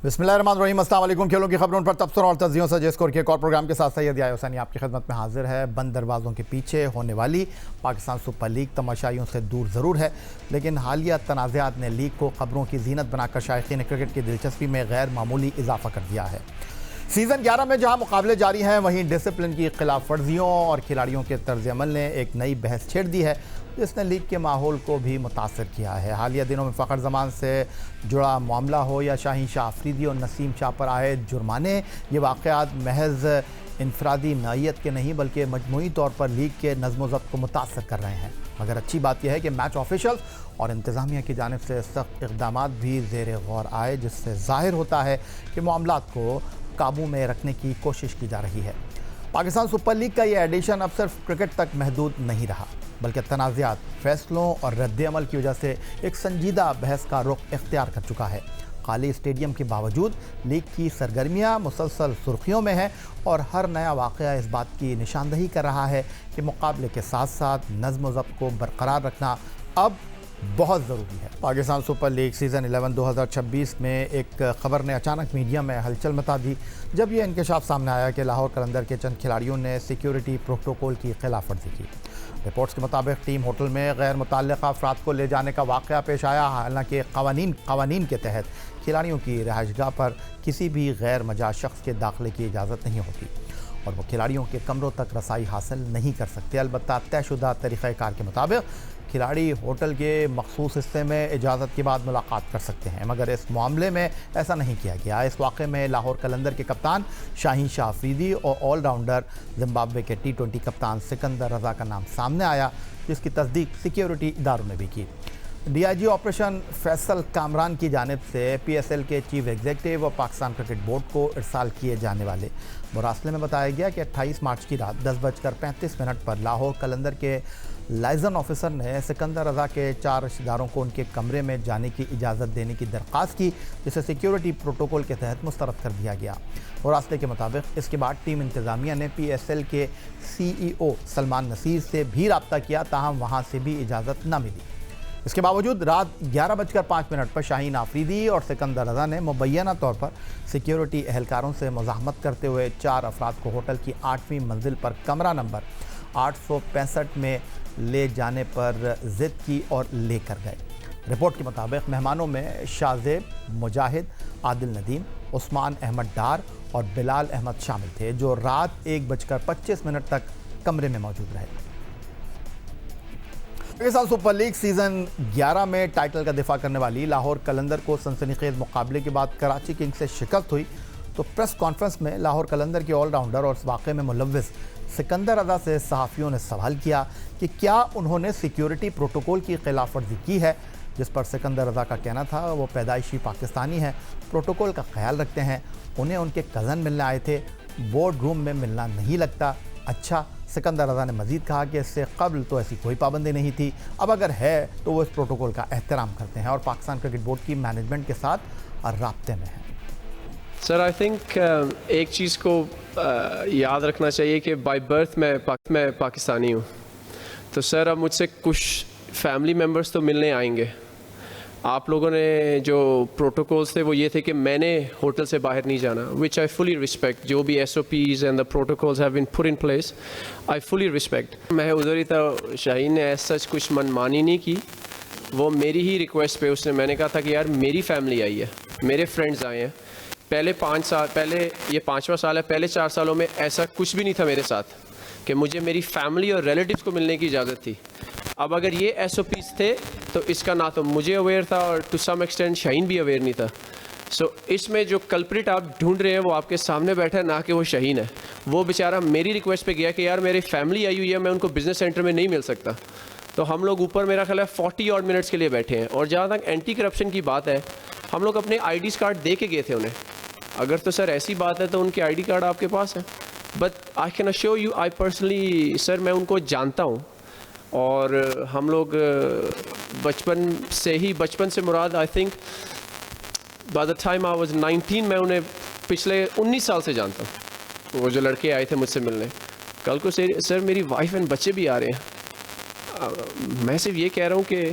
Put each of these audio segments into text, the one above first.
बिस्मिल्लाहिर्रहमानिर्रहीम, अस्सलाम वालेकुम। खेलों की खबरों पर तबसर और तज्जियों से स्कोर के एक और प्रोग्राम के साथ सैयद याह्या हुसैनी आपकी खिदमत में हाजिर है। बंद दरवाज़ों के पीछे होने वाली पाकिस्तान सुपर लीग तमाशाइयों से दूर ज़रूर है, लेकिन हालिया तनाज़ात ने लीग को खबरों की जीनत बनाकर शायकीन क्रिकेट की दिलचस्पी में गैर मामूली इजाफा कर दिया है। सीज़न 11 में जहां मुकाबले जारी हैं, वहीं डिसिप्लिन की खिलाफ वर्जियों और खिलाड़ियों के तर्ज अमल ने एक नई बहस छेड़ दी है, जिसने लीग के माहौल को भी मुतासर किया है। हालिया दिनों में फ़खर ज़मान से जुड़ा मामला हो या शाहीन शाह अफरीदी और नसीम शाह पर आए जुर्माने, ये वाक़यात महज इनफरादी नौइयत के नहीं बल्कि मजमूई तौर पर लीग के नज़्म व ज़ब्त को मुतासर कर रहे हैं। मगर अच्छी बात यह है कि मैच ऑफिशल्स और इंतज़ामिया की जानिब से सख्त इक़दामात भी ज़ेर गौर आए, जिससे ज़ाहिर होता है कि मामलात को काबू में रखने की कोशिश की जा रही है। पाकिस्तान सुपर लीग का ये एडिशन अब सिर्फ क्रिकेट तक महदूद नहीं रहा, बल्कि तनाज़ात, फैसलों और रद्द-ए-अमल की वजह से एक संजीदा बहस का रुख इख्तियार कर चुका है। खाली स्टेडियम के बावजूद लीग की सरगर्मियाँ मुसलसल सुर्खियों में हैं और हर नया वाक़या इस बात की निशानदही कर रहा है कि मुकाबले के साथ साथ नज़्म व ज़ब्त को बरकरार रखना अब बहुत ज़रूरी है। पाकिस्तान सुपर लीग सीज़न 11 2026 में एक ख़बर ने अचानक मीडिया में हलचल मचा दी, जब यह इंकशाफ सामने आया कि लाहौर कलंदर के चंद खिलाड़ियों ने सिक्योरिटी प्रोटोकॉल की खिलाफ वर्जी की। रिपोर्ट्स के मुताबिक टीम होटल में गैर मुतल्लिक़ा अफराद को ले जाने का वाक़या पेश आया। हालांकि कवानीन के तहत खिलाड़ियों की रिहाइशगाह पर किसी भी गैर मजाज शख्स के दाखिले की इजाज़त नहीं होती और वो खिलाड़ियों के कमरों तक रसाई हासिल नहीं कर सकते। अलबत्ता तयशुदा तरीक़ाकार के मुताबिक खिलाड़ी होटल के मखसूस हिस्से में इजाज़त के बाद मुलाकात कर सकते हैं, मगर इस मामले में ऐसा नहीं किया गया। इस वाक़े में लाहौर कलंदर के कप्तान शाहीन शाह अफरीदी और ऑलराउंडर जिम्बाब्वे के T20 कप्तान सिकंदर रज़ा का नाम सामने आया, जिसकी तस्दीक सिक्योरिटी इदारों ने भी की। DIG ऑपरेशन फैसल कामरान की जानिब से PSL के चीफ एग्जीक्यूटिव और पाकिस्तान क्रिकेट बोर्ड को इरसाल किए जाने वाले मुरासले में बताया गया कि 28 मार्च की रात 10:35 पर लाहौर कलंदर के लाइजन ऑफिसर ने सिकंदर रज़ा के 4 रिश्तेदारों को उनके कमरे में जाने की इजाज़त देने की दरख्वास्त की, जिसे सिक्योरिटी प्रोटोकॉल के तहत मुस्तरद कर दिया गया। मुरासले के मुताबिक इसके बाद टीम इंतज़ामिया ने PSL के CEO सलमान नसीर से भी रब्ता किया, ताहम वहाँ से भी इजाज़त न मिली। इसके बावजूद रात 11:05 पर शाहीन आफरीदी और सिकंदर रज़ा ने मुबैना तौर पर सिक्योरिटी एहलकारों से मुज़ाहमत करते हुए 4 अफराद को होटल की 8वीं मंजिल पर कमरा नंबर 865 में ले जाने पर ज़िद की और लेकर गए। रिपोर्ट के मुताबिक मेहमानों में शाहजेब, मुजाहिद, आदिल नदीम, उस्मान अहमद डार और बिलाल अहमद शामिल थे, जो रात 1:25 तक कमरे में मौजूद रहे। पाकिस्तान सुपर लीग सीज़न 11 में टाइटल का दिफा करने वाली लाहौर कलंदर को सनसनीखेज मुकाबले के बाद कराची किंग्स से शिकस्त हुई, तो प्रेस कॉन्फ्रेंस में लाहौर कलंदर के ऑलराउंडर और इस वाक़े में मुलव्विस सिकंदर रज़ा से सहाफ़ियों ने सवाल किया कि क्या उन्होंने सिक्योरिटी प्रोटोकॉल की खिलाफ वर्जी की है, जिस पर सिकंदर रज़ा का कहना था वो पैदाइशी पाकिस्तानी हैं, प्रोटोकॉल का ख्याल रखते हैं, उन्हें उनके कज़न मिलने आए थे, बोर्ड रूम में मिलना नहीं लगता। अच्छा, सिकंदर रज़ा ने मज़ीद कहा कि इससे कबल तो ऐसी कोई पाबंदी नहीं थी, अब अगर है तो वो इस प्रोटोकॉल का एहतराम करते हैं और पाकिस्तान क्रिकेट बोर्ड की मैनेजमेंट के साथ राब्ते में हैं। सर आई थिंक एक चीज़ को याद रखना चाहिए कि बाय बर्थ मैं पाकिस्तानी हूँ, तो सर अब मुझसे कुछ फैमिली मेम्बर्स तो मिलने आएंगे। आप लोगों ने जो प्रोटोकॉल्स थे वो ये थे कि मैंने होटल से बाहर नहीं जाना, विच आई फुली रिस्पेक्ट। जो भी SOPs and the protocols have been put in place, I fully respect. मैं उधर ही था, शाहीन ने ऐसा सच कुछ मनमानी नहीं की, वो मेरी ही रिक्वेस्ट पे उसने, मैंने कहा था कि यार मेरी फैमिली आई है, मेरे फ्रेंड्स आए हैं। पहले 5 साल पहले, ये 5वां साल है, पहले 4 सालों में ऐसा कुछ भी नहीं था मेरे साथ कि मुझे मेरी फैमिली और रिलेटिव्स को मिलने की इजाज़त थी। अब अगर ये SOPs थे तो इसका ना तो मुझे अवेयर था और टू सम एक्सटेंट शाहीन भी अवेयर नहीं था। सो इसमें जो कल्प्रिट आप ढूंढ रहे हैं वो आपके सामने बैठा है, ना कि वो शाहीन है। वो बेचारा मेरी रिक्वेस्ट पे गया कि यार मेरी फैमिली आई हुई है, मैं उनको बिजनेस सेंटर में नहीं मिल सकता। तो हम लोग ऊपर मेरा ख्याल है 40 ऑड मिनट्स के लिए बैठे हैं। और जहाँ तक एंटी करप्शन की बात है, हम लोग अपने IDs कार्ड दे के गए थे उन्हें। अगर तो सर ऐसी बात है तो उनके ID कार्ड आपके पास है, but I can assure you, I personally sir मैं उनको जानता हूँ और हम लोग बचपन से Murad I think by the time I was 19 मैं उन्हें पिछले 19 साल से जानता हूँ। वो जो लड़के आए थे मुझसे मिलने, कल को सर मेरी वाइफ एंड बच्चे भी आ रहे हैं। मैं सिर्फ ये कह रहा हूँ कि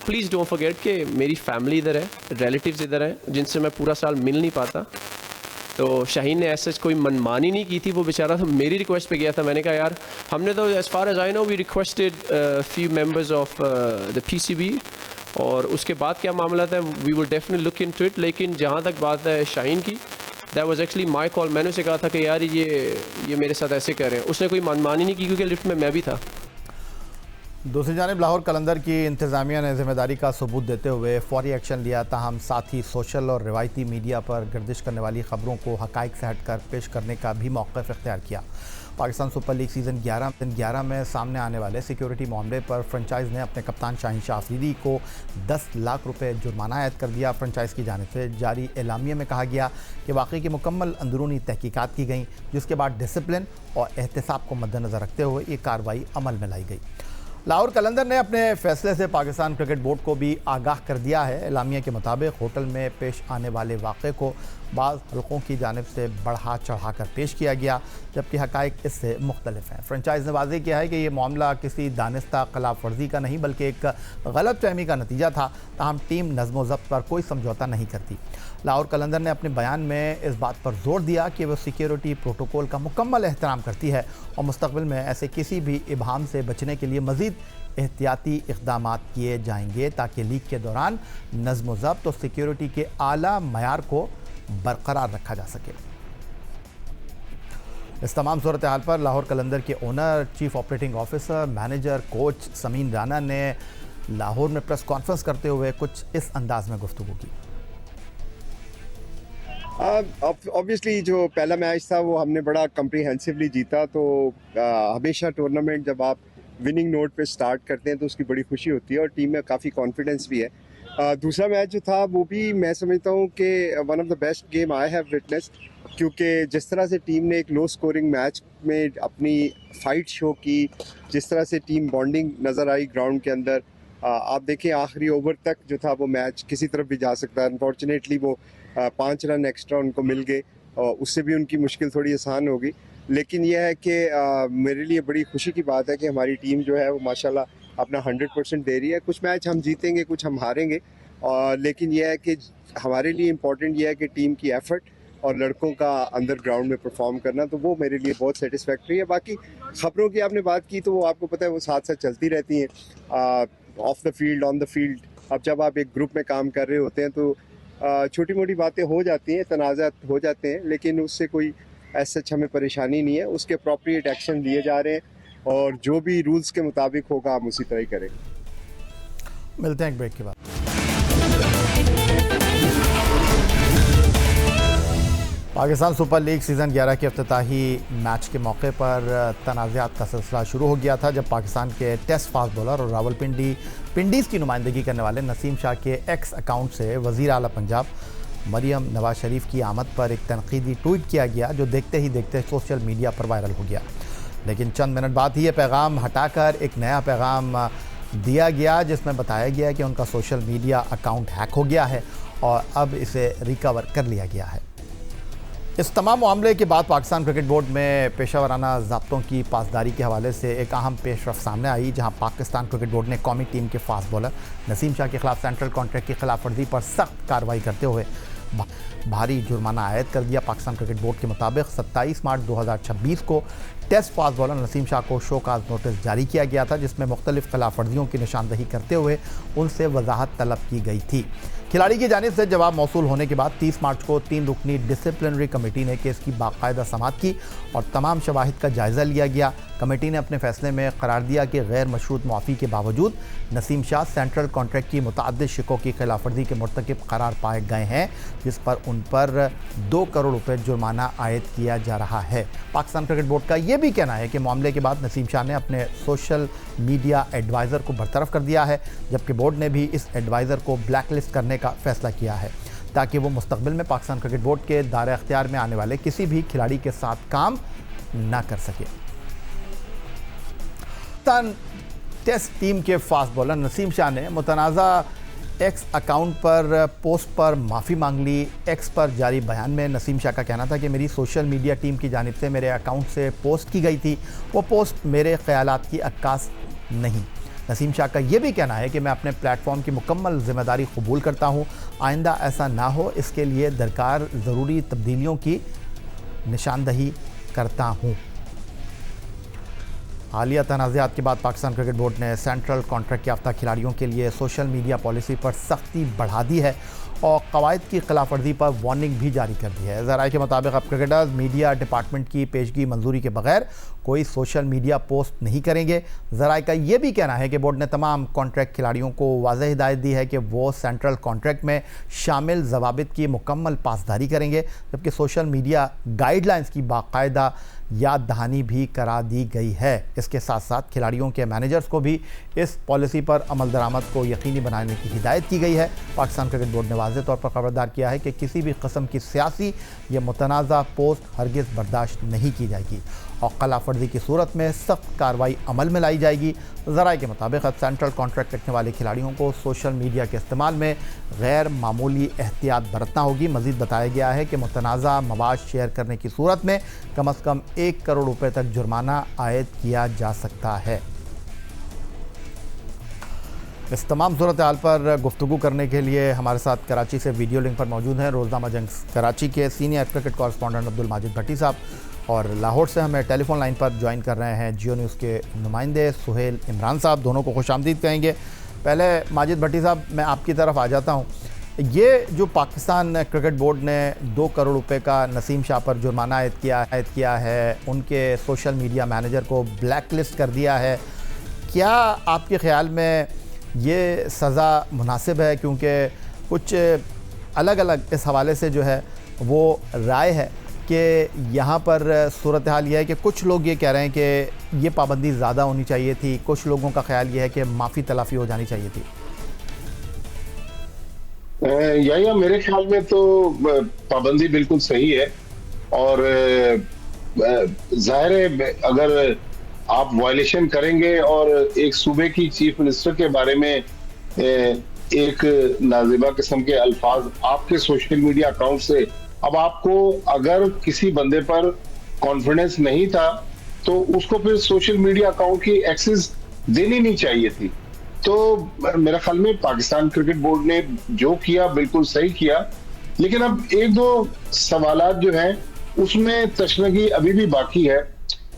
प्लीज़ डोंट फॉरगेट कि मेरी फैमिली इधर है, रिलेटिव्स इधर हैं जिनसे मैं पूरा साल मिल नहीं पाता। तो शाहीन ने ऐसा कोई मनमानी नहीं की थी, वो बेचारा तो मेरी रिक्वेस्ट पे गया था। मैंने कहा यार हमने तो as far as I know we requested few members of the PCB, और उसके बाद क्या मामला था we will definitely look into it. लेकिन जहाँ तक बात है शाहीन की, that was actually my call. मैंने उसे कहा था कि यार ये मेरे साथ ऐसे कर रहे हैं। उसने कोई मनमानी नहीं की क्योंकि लिफ्ट में मैं भी था। दूसरी जानिब लाहौर कलंदर की इंतज़ामिया ने जिम्मेदारी का सबूत देते हुए फौरी एक्शन लिया, ताहम साथ ही सोशल और रिवायती मीडिया पर गर्दिश करने वाली ख़बरों को हक़ाइक़ से हटकर पेश करने का भी मौक़िफ़ इख्तियार किया। पाकिस्तान सुपर लीग सीज़न 11 में सामने आने वाले सिक्योरिटी मामले पर फ्रेंचाइज़ ने अपने कप्तान शाहीन शाह अफरीदी को 10 लाख रुपए जुर्माना आयद कर दिया। फ्रेंचाइज़ की जानिब से जारी एलामिया में कहा गया कि वाक़ई की मुकम्मल अंदरूनी तहकीकात की गई, जिसके बाद डिसिप्लिन और एहतसाब को मद्देनज़र रखते हुए ये कार्रवाई अमल में लाई गई। लाहौर कलंदर ने अपने फैसले से पाकिस्तान क्रिकेट बोर्ड को भी आगाह कर दिया है। एलामिया के मुताबिक होटल में पेश आने वाले वाक़े को बाज़ हल्कों की जानिब से बढ़ा चढ़ा कर पेश किया गया, जबकि हक़ाइक़ इससे मुख्तलिफ हैं। फ्रेंचाइज़ ने वाज़ेह किया है कि ये मामला किसी दानिस्ता खिलाफ वर्जी का नहीं बल्कि एक गलत फहमी का नतीजा था, ताहम टीम नज़्म व ज़ब्त पर कोई समझौता नहीं करती। लाहौर कलंदर ने अपने बयान में इस बात पर जोर दिया कि वह सिक्योरिटी प्रोटोकॉल का मुकम्मल एहतराम करती है और मुस्तक़बिल में ऐसे किसी भी इबहम से बचने के लिए मज़ीद एहतियाती इक़दाम किए जाएंगे ताकि लीग के दौरान नज़्म व ज़ब्त और सिक्योरिटी के आला मयार को बरकरार रखा जा सके। इस तमाम सूरत हाल पर लाहौर कलंदर के owner, chief operating officer, manager, coach Sameen Rana ने लाहौर में प्रेस कॉन्फ्रेंस करते हुए कुछ इस अंदाज में गुफ्तगू की। ऑब्वियसली जो पहला मैच था वो हमने बड़ा कम्प्रीहेंसिवली जीता, तो हमेशा टूर्नामेंट जब आप विनिंग नोट पे स्टार्ट करते हैं तो उसकी बड़ी खुशी होती है और टीम में काफ़ी कॉन्फिडेंस भी है। दूसरा मैच जो था वो भी मैं समझता हूँ कि one of the best game I have witnessed, क्योंकि जिस तरह से टीम ने एक लो स्कोरिंग मैच में अपनी फाइट शो की, जिस तरह से टीम बॉन्डिंग नज़र आई ग्राउंड के अंदर, आप देखें आखिरी ओवर तक जो था वो मैच किसी तरफ भी जा सकता है। अनफॉर्चुनेटली वो 5 रन एक्स्ट्रा उनको मिल गए और उससे भी उनकी मुश्किल थोड़ी आसान होगी। लेकिन यह है कि मेरे लिए बड़ी खुशी की बात है कि हमारी टीम जो है वो माशाल्लाह अपना 100% दे रही है। कुछ मैच हम जीतेंगे, कुछ हम हारेंगे, लेकिन यह है कि हमारे लिए इम्पोर्टेंट यह है कि टीम की एफर्ट और लड़कों का अंदर ग्राउंड में परफॉर्म करना, तो वो मेरे लिए बहुत सेटिस्फैक्ट्री है। बाकी ख़बरों की आपने बात की तो वो आपको पता है वो साथ साथ चलती रहती हैं, of the field, on the field. अब जब आप एक ग्रुप में काम कर रहे होते हैं तो छोटी मोटी बातें हो जाती हैं, तनाज़ात हो जाते हैं, लेकिन उससे कोई ऐसा हमें परेशानी नहीं है। उसके अप्रोप्रिएट एक्शन लिए जा रहे हैं और जो भी रूल्स के मुताबिक होगा हम उसी तरह ही करेंगे। मिलते हैं एक ब्रेक के बाद। पाकिस्तान सुपर लीग सीज़न 11 के अफ्ताही मैच के मौके पर तनाज़ात का सिलसिला शुरू हो गया था, जब पाकिस्तान के टेस्ट फास्ट बॉलर और रावलपिंडीज़ की नुमाइंदगी करने वाले नसीम शाह के एक्स अकाउंट से वज़ीर आला पंजाब मरियम नवाज शरीफ की आमद पर एक तनकीदी ट्वीट किया गया, जो देखते ही देखते सोशल मीडिया पर वायरल हो गया। लेकिन चंद मिनट बाद ही ये पैगाम हटाकर एक नया पैगाम दिया गया, जिसमें बताया गया कि उनका सोशल मीडिया अकाउंट हैक हो गया है और अब इसे रिकवर कर लिया गया है। इस तमाम मामले के बाद पाकिस्तान क्रिकेट बोर्ड में पेशावराना ज़ाब्तों की पासदारी के हवाले से एक अहम पेशरफ सामने आई, जहां पाकिस्तान क्रिकेट बोर्ड ने कौमी टीम के फास्ट बॉलर नसीम शाह के खिलाफ सेंट्रल कॉन्ट्रैक्ट की खिलाफ वर्जी पर सख्त कार्रवाई करते हुए भारी जुर्माना आयद कर दिया। पाकिस्तान क्रिकेट बोर्ड के मुताबिक 27 मार्च 2026 को test fast bowler Naseem Shah को शोकाज नोटिस जारी किया गया था, जिसमें मुख्तलिफ खिलाफ वर्जियों की निशानदही करते हुए उनसे वजाहत तलब की गई थी। खिलाड़ी की जानिब से जवाब मौसूल होने के बाद 30 मार्च को 3 रुकनी डिसिप्लिनरी कमेटी ने केस की बाकायदा समाअत की और तमाम शवाहिद का जायज़ा लिया गया। कमेटी ने अपने फैसले में करार दिया कि गैर मशरूत मुआफ़ी के बावजूद नसीम शाह सेंट्रल कॉन्ट्रैक्ट की मुतअद्दिद शिकों की खिलाफवर्जी के मुर्तकिब करार पाए गए हैं, जिस पर उन पर 2 करोड़ रुपये जुर्माना आयद किया जा रहा है। पाकिस्तान क्रिकेट बोर्ड का यह भी कहना है कि मामले के बाद नसीम शाह ने अपने सोशल मीडिया एडवाइज़र को बरतरफ कर दिया है, जबकि बोर्ड ने भी इस एडवाइज़र को ब्लैकलिस्ट करने का फैसला किया है ताकि वो मुस्तकबिल में पाकिस्तान क्रिकेट बोर्ड के दायरे अख्तियार में आने वाले किसी भी खिलाड़ी के साथ काम ना कर सके। टेस्ट टीम के फास्ट बॉलर नसीम शाह ने मुतनाज़ा एक्स अकाउंट पर पोस्ट पर माफ़ी मांग ली। एक्स पर जारी बयान में नसीम शाह का कहना था कि मेरी सोशल मीडिया टीम की जानिब से मेरे अकाउंट से पोस्ट की गई थी, वो पोस्ट मेरे ख्यालात की अक्कास नहीं। नसीम शाह का ये भी कहना है कि मैं अपने प्लेटफॉर्म की मुकम्मल जिम्मेदारी कबूल करता हूँ, आइंदा ऐसा ना हो इसके लिए दरकार ज़रूरी तब्दीलियों की निशानदही करता हूँ। हालिया तनाज़ात के बाद पाकिस्तान क्रिकेट बोर्ड ने सेंट्रल कॉन्ट्रैक्ट याफ्ता खिलाड़ियों के लिए सोशल मीडिया पॉलिसी पर सख्ती बढ़ा दी है और कवायद की खिलाफ वर्जी पर वार्निंग भी जारी कर दी है। ज़राए के मुताबिक अब क्रिकेटर्स मीडिया डिपार्टमेंट की पेशगी मंजूरी के बगैर कोई सोशल मीडिया पोस्ट नहीं करेंगे। ज़राए का ये भी कहना है कि बोर्ड ने तमाम कॉन्ट्रैक्ट खिलाड़ियों को वाज़ेह हिदायत दी है कि वो सेंट्रल कॉन्ट्रैक्ट में शामिल ज़वाबित की मुकम्मल पासदारी करेंगे, जबकि सोशल मीडिया गाइडलाइंस की बाकायदा याद दहानी भी करा दी गई है। इसके साथ साथ खिलाड़ियों के मैनेजर्स को भी इस पॉलिसी पर अमल दरामद को यकीनी बनाने की हिदायत की गई है। पाकिस्तान क्रिकेट बोर्ड ने वाज़ेह तौर पर खबरदार किया है कि किसी भी किस्म की सियासी या मुतनाज़ा पोस्ट हरगिज़ बर्दाश्त नहीं की जाएगी और खिलाफ वर्जी की सूरत में सख्त कार्रवाई अमल में लाई जाएगी। ज़राए के मुताबिक अब सेंट्रल कॉन्ट्रैक्ट रखने वाले खिलाड़ियों को सोशल मीडिया के इस्तेमाल में गैर मामूली एहतियात बरतना होगी। मज़ीद बताया गया है कि मुतनाज़ा मवाद शेयर करने की सूरत में कम अज़ कम 1 करोड़ रुपए तक जुर्माना आयद किया जा सकता है। इस तमाम सूरत हाल पर गुफ्तगू करने के लिए हमारे साथ कराची से वीडियो लिंक पर मौजूद हैं रोज़नामा जंग कराची के senior cricket correspondent Abdul Majid Bhatti साहब, और लाहौर से हमें टेलीफोन लाइन पर ज्वाइन कर रहे हैं जियो न्यूज़ के नुमाइंदे सुहेल इमरान साहब। दोनों को खुशामदीद कहेंगे। पहले माजिद भट्टी साहब, मैं आपकी तरफ आ जाता हूँ। ये जो पाकिस्तान क्रिकेट बोर्ड ने 2 करोड़ रुपए का नसीम शाह पर जुर्माना आयद किया है, उनके सोशल मीडिया मैनेजर को ब्लैक लिस्ट कर दिया है, क्या आपके ख़्याल में ये सज़ा मुनासिब है? क्योंकि कुछ अलग अलग इस हवाले से जो है वो राय है कि यहाँ पर सूरत हाल ये है कि कुछ लोग ये कह रहे हैं कि ये पाबंदी ज़्यादा होनी चाहिए थी, कुछ लोगों का ख्याल ये है कि माफ़ी तलाफ़ी हो जानी चाहिए थी। या मेरे ख्याल में तो पाबंदी बिल्कुल सही है और जाहिर है अगर आप वायलेशन करेंगे और एक सूबे की चीफ मिनिस्टर के बारे में एक नाजिबा किस्म के अल्फाज आपके सोशल मीडिया अकाउंट से, अब आपको अगर किसी बंदे पर कॉन्फिडेंस नहीं था तो उसको फिर सोशल मीडिया अकाउंट की एक्सेस देनी नहीं चाहिए थी। तो मेरा ख्याल में पाकिस्तान क्रिकेट बोर्ड ने जो किया बिल्कुल सही किया, लेकिन अब 1-2 सवालात जो हैं उसमें तशनगी अभी भी बाकी है।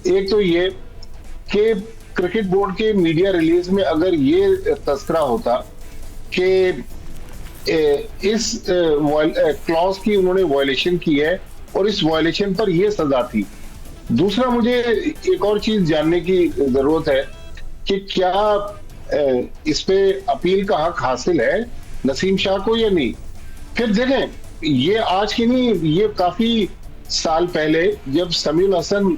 एक तो ये कि क्रिकेट बोर्ड के मीडिया रिलीज में अगर ये तस्करा होता कि इस क्लॉज की उन्होंने वायलेशन की है और इस वायलेशन पर यह सजा थी। दूसरा, मुझे एक और चीज जानने की जरूरत है कि क्या इस पे अपील का हक हासिल है नसीम शाह को या नहीं। फिर देखें, ये आज की नहीं, ये काफी साल पहले जब समीम हसन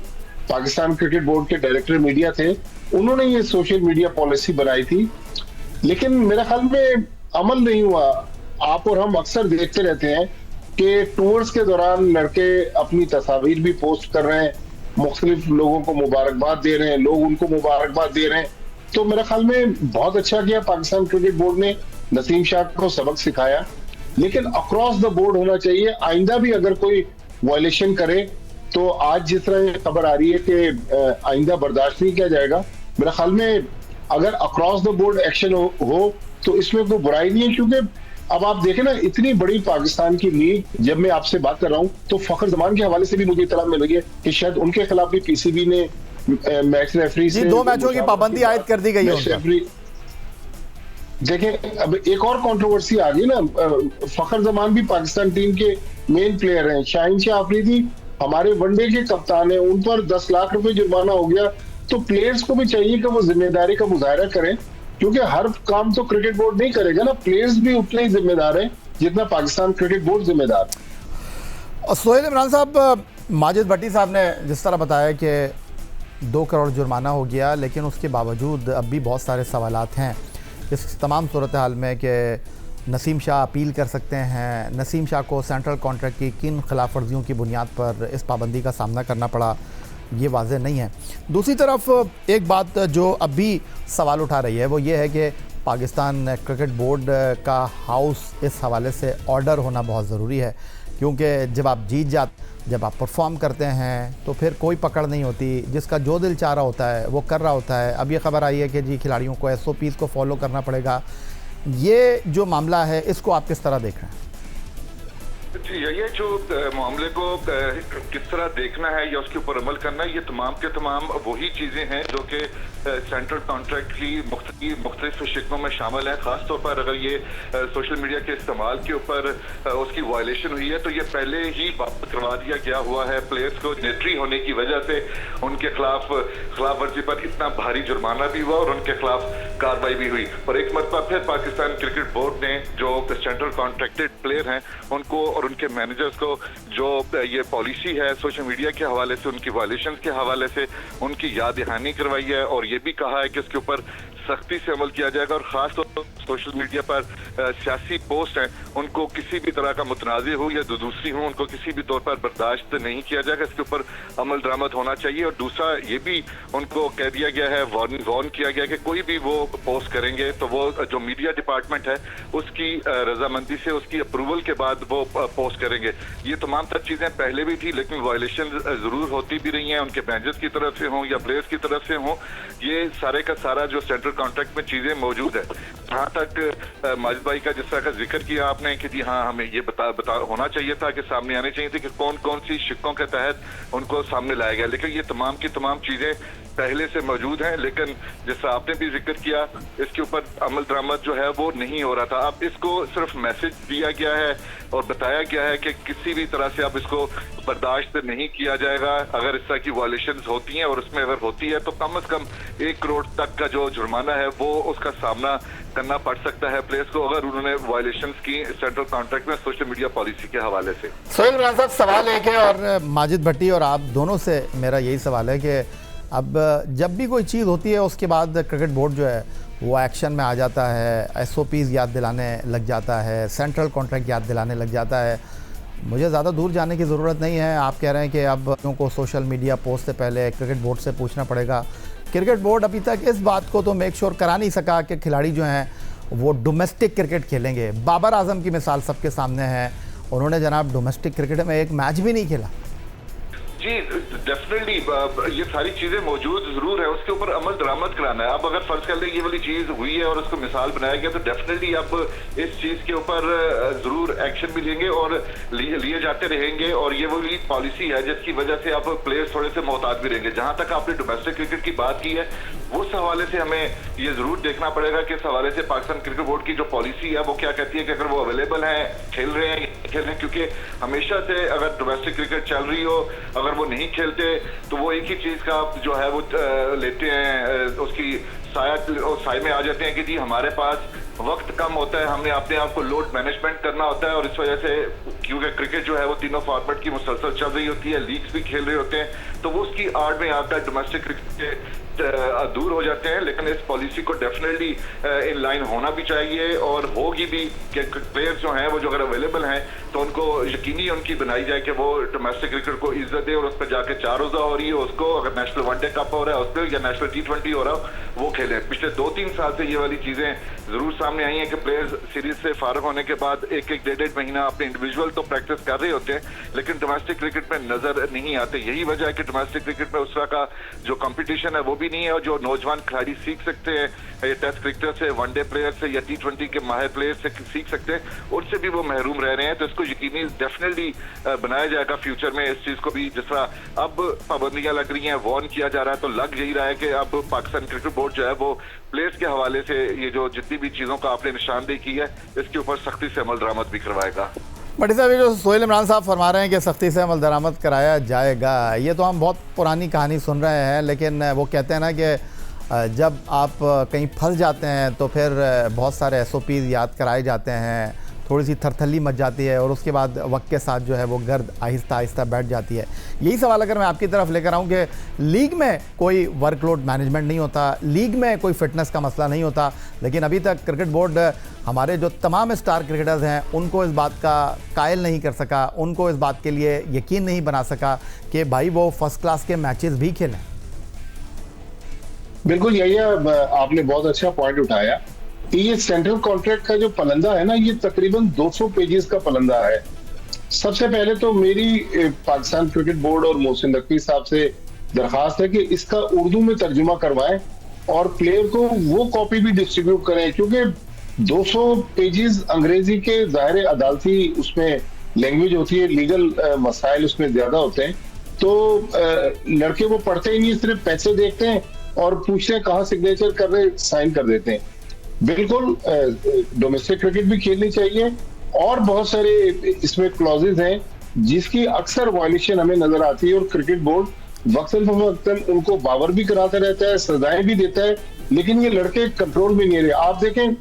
पाकिस्तान क्रिकेट बोर्ड के डायरेक्टर मीडिया थे, उन्होंने ये सोशल मीडिया पॉलिसी बनाई थी, लेकिन मेरे ख्याल में अमल नहीं हुआ। आप और हम अक्सर देखते रहते हैं कि टूर्स के दौरान लड़के अपनी तस्वीर भी पोस्ट कर रहे हैं, मुख्तलिफ लोगों को मुबारकबाद दे रहे हैं, लोग उनको मुबारकबाद दे रहे हैं। तो मेरे ख्याल में बहुत अच्छा किया पाकिस्तान क्रिकेट बोर्ड ने, नसीम शाह को सबक सिखाया, लेकिन अक्रॉस द बोर्ड होना चाहिए। आइंदा भी अगर कोई वायलेशन करे तो आज जिस तरह ये खबर आ रही है कि आइंदा बर्दाश्त नहीं किया जाएगा, मेरे ख्याल में अगर अक्रॉस द बोर्ड एक्शन हो तो इसमें कोई बुराई नहीं है। क्योंकि अब आप देखें ना, इतनी बड़ी पाकिस्तान की लीग, जब मैं आपसे बात कर रहा हूं तो फखर जमान के हवाले से भी मुझे इत्तला मिल रही है कि शायद उनके खिलाफ भी पीसीबी ने मैच रेफरी से 2 मैचों की पाबंदी आयद कर दी गई है। देखें, अब एक और कंट्रोवर्सी आ गई ना, फखर जमान भी पाकिस्तान टीम के मेन प्लेयर हैं, शाहीन शाह अफरीदी हमारे वनडे के कप्तान है, उन पर 10 लाख रुपए जुर्माना हो गया। तो प्लेयर्स को भी चाहिए कि वो जिम्मेदारी का मुजाहरा करें, क्योंकि हर काम तो क्रिकेट बोर्ड नहीं करेगा ना, प्लेयर्स भी उतने ही जिम्मेदार हैं जितना पाकिस्तान क्रिकेट बोर्ड जिम्मेदार। और सोहेल इमरान साहब, माजिद भट्टी साहब ने जिस तरह बताया कि 2 करोड़ जुर्माना हो गया, लेकिन उसके बावजूद अब भी बहुत सारे सवालात हैं इस तमाम सूरत हाल में कि नसीम शाह अपील कर सकते हैं, नसीम शाह को सेंट्रल कॉन्ट्रैक्ट की किन खिलाफ वर्जियों की बुनियाद पर इस पाबंदी का सामना करना पड़ा, ये वाज़ेह नहीं है। दूसरी तरफ एक बात जो अभी सवाल उठा रही है वो ये है कि पाकिस्तान क्रिकेट बोर्ड का हाउस इस हवाले से ऑर्डर होना बहुत ज़रूरी है क्योंकि जब आप परफॉर्म करते हैं तो फिर कोई पकड़ नहीं होती, जिसका जो दिल चाह रहा होता है वो कर रहा होता है। अब ये खबर आई है कि जी खिलाड़ियों को SOPs को फॉलो करना पड़ेगा। ये जो मामला है इसको आप किस तरह देख रहे हैं? जी, ये जो मामले को किस तरह देखना है या उसके ऊपर अमल करना है, ये तमाम के तमाम वही चीज़ें हैं जो कि सेंट्रल कॉन्ट्रैक्ट की मुख्तलिफ शिक्लों में शामिल है। ख़ास तौर पर अगर ये सोशल मीडिया के इस्तेमाल के ऊपर उसकी वायलेशन हुई है तो ये पहले ही वापस करवा दिया गया हुआ है। प्लेयर्स को नेट्री होने की वजह से उनके खिलाफ वर्जी पर इतना भारी जुर्माना भी हुआ और उनके खिलाफ कार्रवाई भी हुई। और एक मरतबा फिर पाकिस्तान क्रिकेट बोर्ड ने जो सेंट्रल कॉन्ट्रैक्टेड प्लेयर हैं उनको और उनके मैनेजर्स को जो ये पॉलिसी है सोशल मीडिया के हवाले से, उनकी वायलेशन के हवाले से उनकी याद दहानी करवाई है और ये भी कहा है कि इसके ऊपर सख्ती से अमल किया जाएगा। और खास तौर पर सोशल मीडिया पर सियासी पोस्ट हैं उनको किसी भी तरह का मुतनाज़ हो या दूसरी हो उनको किसी भी तौर पर बर्दाश्त नहीं किया जाएगा। इसके ऊपर अमल दरामद होना चाहिए। और दूसरा ये भी उनको कह दिया गया है, वार्न किया गया कि कोई भी वो पोस्ट करेंगे तो वो जो मीडिया डिपार्टमेंट है उसकी रजामंदी से, उसकी अप्रूवल के बाद वो पोस्ट करेंगे। ये तमाम तर चीज़ें पहले भी थी लेकिन वायलेशन ज़रूर होती भी रही हैं, उनके मैनेजर्स की तरफ से हों या प्लेयर्स की तरफ से हों। ये सारे का सारा जो सेंट्रल कॉन्ट्रैक्ट में चीजें मौजूद है। जहाँ तक माजिद भाई का जिस तरह का जिक्र किया आपने कि जी हाँ हमें ये बता होना चाहिए था कि सामने आने चाहिए थे कि कौन कौन सी शिक्कों के तहत उनको सामने लाया गया, लेकिन ये तमाम की तमाम चीजें पहले से मौजूद हैं। लेकिन जैसा आपने भी जिक्र किया इसके ऊपर अमल दरामद जो है वो नहीं हो रहा था। अब इसको सिर्फ मैसेज दिया गया है और बताया गया है कि किसी भी तरह से अब इसको बर्दाश्त नहीं किया जाएगा। अगर इस तरह की वायलेशंस होती हैं और उसमें अगर होती है तो कम से कम 1 करोड़ तक का जो जुर्माना है वो उसका सामना करना पड़ सकता है प्लेयर्स को अगर उन्होंने वायलेशंस की सेंट्रल कॉन्ट्रैक्ट में सोशल मीडिया पॉलिसी के हवाले से। सोहेल इमरान साहब, सवाल एक है और माजिद भट्टी और आप दोनों से मेरा यही सवाल है कि अब जब भी कोई चीज़ होती है उसके बाद क्रिकेट बोर्ड जो है वो एक्शन में आ जाता है, SOPs याद दिलाने लग जाता है, सेंट्रल कॉन्ट्रैक्ट याद दिलाने लग जाता है। मुझे ज़्यादा दूर जाने की ज़रूरत नहीं है। आप कह रहे हैं कि अब उनको सोशल मीडिया पोस्ट से पहले क्रिकेट बोर्ड से पूछना पड़ेगा। क्रिकेट बोर्ड अभी तक इस बात को तो मेक श्योर करा नहीं सका कि खिलाड़ी जो हैं वो डोमेस्टिक क्रिकेट खेलेंगे। बाबर आजम की मिसाल सबके सामने है, उन्होंने जनाब डोमेस्टिक क्रिकेट में एक मैच भी नहीं खेला। जी डेफिनेटली ये सारी चीजें मौजूद जरूर है, उसके ऊपर अमल दरामद कराना है। अब अगर फर्ज कर ले ये वाली चीज हुई है और उसको मिसाल बनाया गया तो डेफिनेटली अब इस चीज के ऊपर जरूर एक्शन भी लेंगे और लिए जाते रहेंगे। और ये वही पॉलिसी है जिसकी वजह से अब प्लेयर्स थोड़े से मोहतात भी रहेंगे। जहां तक आपने डोमेस्टिक क्रिकेट की बात की है उस हवाले से हमें ये जरूर देखना पड़ेगा कि इस हवाले से पाकिस्तान क्रिकेट बोर्ड की जो पॉलिसी है वो क्या कहती है कि अगर वो अवेलेबल है, खेल रहे हैं, क्योंकि हमेशा से अगर डोमेस्टिक क्रिकेट चल रही हो अगर वो नहीं खेलते तो वो एक ही चीज का जो है वो लेते हैं, उसकी साय में आ जाते हैं कि जी हमारे पास वक्त कम होता है, हमने अपने आप को लोड मैनेजमेंट करना होता है। और इस वजह से क्योंकि क्रिकेट जो है वो तीनों फॉर्मेट की मुसलसल चल रही होती है, लीग्स भी खेल रहे होते हैं, तो वो उसकी आड़ में आकर डोमेस्टिक क्रिकेट दूर हो जाते हैं। लेकिन इस पॉलिसी को डेफिनेटली इन लाइन होना भी चाहिए और होगी भी कि प्लेयर्स जो हैं वो जो अगर अवेलेबल हैं तो उनको यकीनी उनकी बनाई जाए कि वो डोमेस्टिक क्रिकेट को इज्जत दे और उस पर जाके 4 रोजा हो रही है उसको, अगर नेशनल वनडे कप हो रहा है उस पर या नेशनल T20 हो रहा हो वो खेलें। पिछले 2-3 साल से ये वाली चीजें जरूर सामने आई हैं कि प्लेयर्स सीरीज से फारग होने के बाद 1-1, 1.5 महीना अपने इंडिविजुअल तो प्रैक्टिस कर रहे होते हैं लेकिन डोमेस्टिक क्रिकेट में नजर नहीं आते। यही वजह है कि डोमेस्टिक क्रिकेट में उस तरह का जो कंपटीशन है वो भी नहीं है और जो नौजवान खिलाड़ी सीख सकते हैं टेस्ट क्रिकेटर से, वनडे प्लेयर से या T20 के माहिर प्लेयर से सीख सकते हैं, उनसे भी वो महरूम रह रहे हैं। तो इसको यकीनी डेफिनेटली बनाया जाएगा फ्यूचर में इस चीज को भी। जिस तरह अब पाबंदियां लग रही हैं, वार्न किया जा रहा है, तो लग यही रहा है कि अब पाकिस्तान क्रिकेट बोर्ड जो है वो प्लेयर्स के हवाले से ये जो जितनी भी चीजों का आपने निशानदेही की है इसके ऊपर सख्ती से अमल दरामद भी करवाएगा। भट्टी साहब, ये जो सोहेल इमरान साहब फरमा रहे हैं कि सख्ती से अमल दरामद कराया जाएगा, ये तो हम बहुत पुरानी कहानी सुन रहे हैं, लेकिन वो कहते हैं ना कि जब आप कहीं फंस जाते हैं तो फिर बहुत सारे SOPs याद कराए जाते हैं, थोड़ी सी थरथली मच जाती है और उसके बाद वक्त के साथ जो है वो गर्द आहिस्ता आहिस्ता बैठ जाती है। यही सवाल अगर मैं आपकी तरफ लेकर आऊँ कि लीग में कोई वर्कलोड मैनेजमेंट नहीं होता, लीग में कोई फिटनेस का मसला नहीं होता, लेकिन अभी तक क्रिकेट बोर्ड हमारे जो तमाम स्टार क्रिकेटर्स हैं उनको इस बात का कायल नहीं कर सका, उनको इस बात के लिए यकीन नहीं बना सका कि भाई वो फर्स्ट क्लास के मैचेस भी खेलें। बिल्कुल यही है, आपने बहुत अच्छा पॉइंट उठाया। ये सेंट्रल कॉन्ट्रैक्ट का जो पलंदा है ना, ये तकरीबन 200 पेजेस का पलंदा है। सबसे पहले तो मेरी पाकिस्तान क्रिकेट बोर्ड और मोहसिन नकवी साहब से दरखास्त है कि इसका उर्दू में तर्जुमा करवाएं और प्लेयर को वो कॉपी भी डिस्ट्रीब्यूट करें, क्योंकि 200 पेजेस अंग्रेजी के ज़ाहिर अदालती उसमें लैंग्वेज होती है, लीगल मसाइल उसमें ज्यादा होते हैं, तो लड़के वो पढ़ते ही नहीं, सिर्फ पैसे देखते हैं और पूछते हैं कहाँ सिग्नेचर कर रहे, साइन कर देते हैं। बिल्कुल डोमेस्टिक क्रिकेट भी खेलनी चाहिए और बहुत सारे इसमें क्लॉजेज हैं जिसकी अक्सर वायलेशन हमें नजर आती है और क्रिकेट बोर्ड वक्तन फवक्तन उनको बावर भी कराता रहता है, सजाएं भी देता है, लेकिन ये लड़के कंट्रोल में नहीं रहे। आप देखें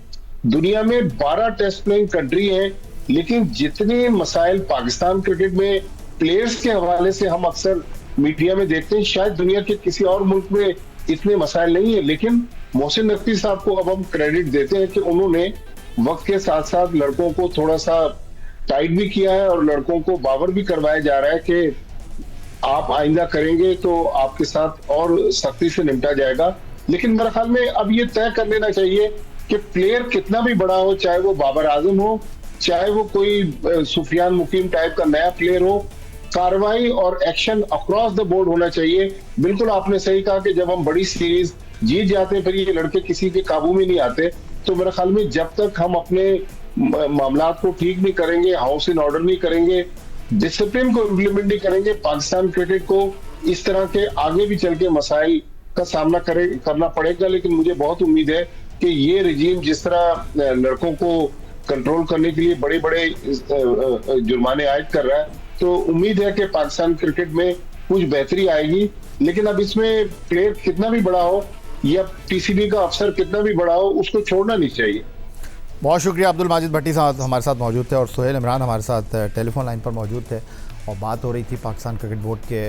दुनिया में 12 टेस्ट प्लेइंग कंट्री है, लेकिन जितने मसाइल पाकिस्तान क्रिकेट में प्लेयर्स के हवाले से हम अक्सर मीडिया में देखते हैं, शायद दुनिया के किसी और मुल्क में इतने मसाइल नहीं है। लेकिन मोहसिन नकवी साहब को अब हम क्रेडिट देते हैं कि उन्होंने वक्त के साथ साथ लड़कों को थोड़ा सा टाइट भी किया है और लड़कों को बावर भी करवाया जा रहा है कि आप आइंदा करेंगे तो आपके साथ और सख्ती से निपटा जाएगा। लेकिन मेरे ख्याल में अब ये तय कर लेना चाहिए कि प्लेयर कितना भी बड़ा हो, चाहे वो बाबर आजम हो, चाहे वो कोई सुफियान मुकीम टाइप का नया प्लेयर हो, कार्रवाई और एक्शन अक्रॉस द बोर्ड होना चाहिए। बिल्कुल आपने सही कहा कि जब हम बड़ी सीरीज जीत जाते हैं फिर ये लड़के किसी के काबू में नहीं आते। तो मेरे ख्याल में जब तक हम अपने मामलात को ठीक नहीं करेंगे, हाउस इन ऑर्डर नहीं करेंगे, डिसिप्लिन को इम्प्लीमेंट नहीं करेंगे, पाकिस्तान क्रिकेट को इस तरह के आगे भी चल के मसाइल का सामना करना पड़ेगा। लेकिन मुझे बहुत उम्मीद है कि ये रजीम जिस तरह लड़कों को कंट्रोल करने के लिए बड़े बड़े जुर्माने आयद कर रहा है, तो उम्मीद है कि पाकिस्तान क्रिकेट में कुछ बेहतरी आएगी। लेकिन अब इसमें प्लेयर कितना भी बड़ा हो या पीसीबी का अफसर कितना भी बड़ा हो, उसको छोड़ना नहीं चाहिए। बहुत शुक्रिया। अब्दुल माजिद भट्टी साहब हमारे साथ मौजूद थे और सोहेल इमरान हमारे साथ टेलीफोन लाइन पर मौजूद थे और बात हो रही थी पाकिस्तान क्रिकेट बोर्ड के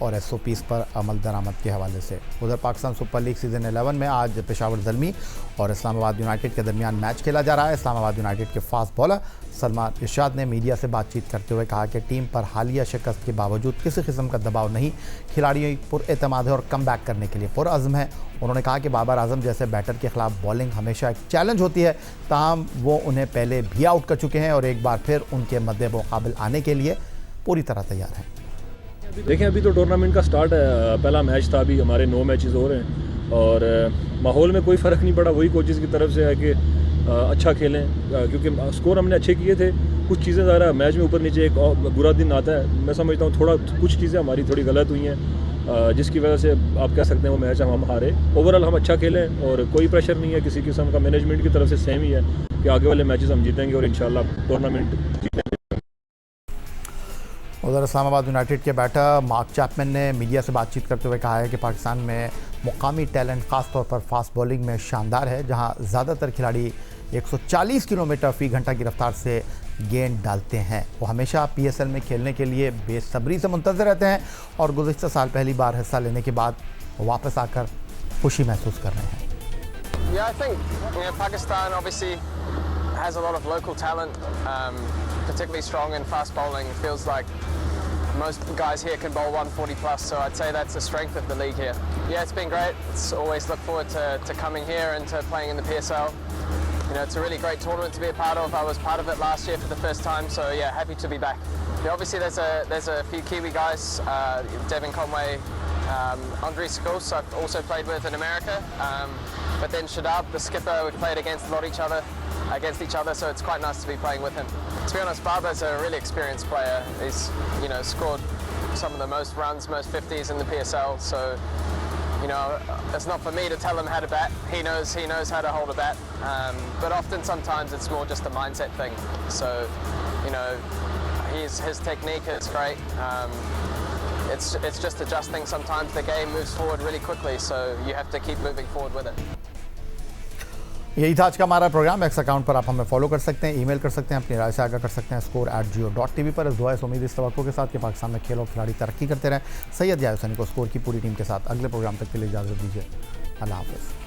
और एसओपीज़ पर अमल दरामद के हवाले से। उधर पाकिस्तान सुपर लीग सीज़न 11 में आज पेशावर ज़ल्मी और इस्लामाबाद यूनाइटेड के दरमियान मैच खेला जा रहा है। इस्लामाबाद यूनाइटेड के फास्ट बॉलर सलमान इरशाद ने मीडिया से बातचीत करते हुए कहा कि टीम पर हालिया शिकस्त के बावजूद किसी किस्म का दबाव नहीं, खिलाड़ियों पुरएतमाद है और कम बैक करने के लिए पुरअज़्म है। उन्होंने कहा कि बाबर आजम जैसे बैटर के खिलाफ बॉलिंग हमेशा एक चैलेंज होती है, ताहम वो उन्हें पहले भी आउट कर चुके हैं और एक बार फिर उनके मद्दे मुकाबिल आने के लिए पूरी तरह तैयार हैं। देखें अभी तो टूर्नामेंट का स्टार्ट है, पहला मैच था, अभी हमारे 9 मैचेस हो रहे हैं और माहौल में कोई फ़र्क नहीं पड़ा। वही कोचेज़ की तरफ से है कि अच्छा खेलें, क्योंकि स्कोर हमने अच्छे किए थे। कुछ चीज़ें ज़रा मैच में ऊपर नीचे एक बुरा दिन आता है, मैं समझता हूँ थोड़ा कुछ चीज़ें हमारी थोड़ी गलत हुई हैं जिसकी वजह से आप कह सकते हैं वो मैच हम हारे। ओवरऑल हम अच्छा खेलें और कोई प्रेशर नहीं है किसी किस्म का, मैनेजमेंट की तरफ से सेम ही है कि आगे वाले मैचेस हम जीतेंगे और इंशाल्लाह टूर्नामेंट जीतेंगे। उधर इस्लामाबाद यूनाइटेड के बैटर मार्क चैपमैन ने मीडिया से बातचीत करते हुए कहा है कि पाकिस्तान में मुकामी टैलेंट ख़ास तौर पर फास्ट बॉलिंग में शानदार है, जहां ज़्यादातर खिलाड़ी 140 किलोमीटर फ़ी घंटा की रफ्तार से गेंद डालते हैं। वो हमेशा पीएसएल में खेलने के लिए बेसब्री से मुंतज़र रहते हैं और गुज़िश्ता साल पहली बार हिस्सा लेने के बाद वापस आकर खुशी महसूस कर रहे हैं। Yeah, I think Pakistan obviously has a lot of local talent, particularly strong in fast bowling. It feels like most guys here can bowl 140 plus, so I'd say that's the strength of the league here. Yeah, it's been great. It's always look forward to coming here and to playing in the PSL. You know, it's a really great tournament to be a part of. I was part of it last year for the first time, so yeah, happy to be back. Yeah, obviously there's a few Kiwi guys, Devin Conway, Andre Skos I've also played with in America, but then Shadab, the skipper, we've played against each other, so it's quite nice to be playing with him. To be honest, Baba's a really experienced player. He's, you know, scored some of the most runs, most 50s in the PSL, so you know, it's not for me to tell him how to bat. He knows how to hold a bat, but often sometimes it's more just a mindset thing. So, you know, his technique is great. It's just adjusting. Sometimes the game moves forward really quickly, so you have to keep moving forward with it. यही था आज का हमारा programme. X account पर आप हमें follow कर सकते हैं, ईमेल कर सकते हैं, अपनी राय से आगाह कर सकते हैं score@geo.tv पर। इस दुआ इस उम्मीद इस तवक्को के साथ कि पाकिस्तान में खेल और खिलाड़ी तरक्की करते रहें। सैयद याहिया हुसैनी को स्कोर की पूरी टीम के साथ अगले प्रोग्राम तक के लिए इजाज़त दीजिए। अल्लाह हाफ़िज़।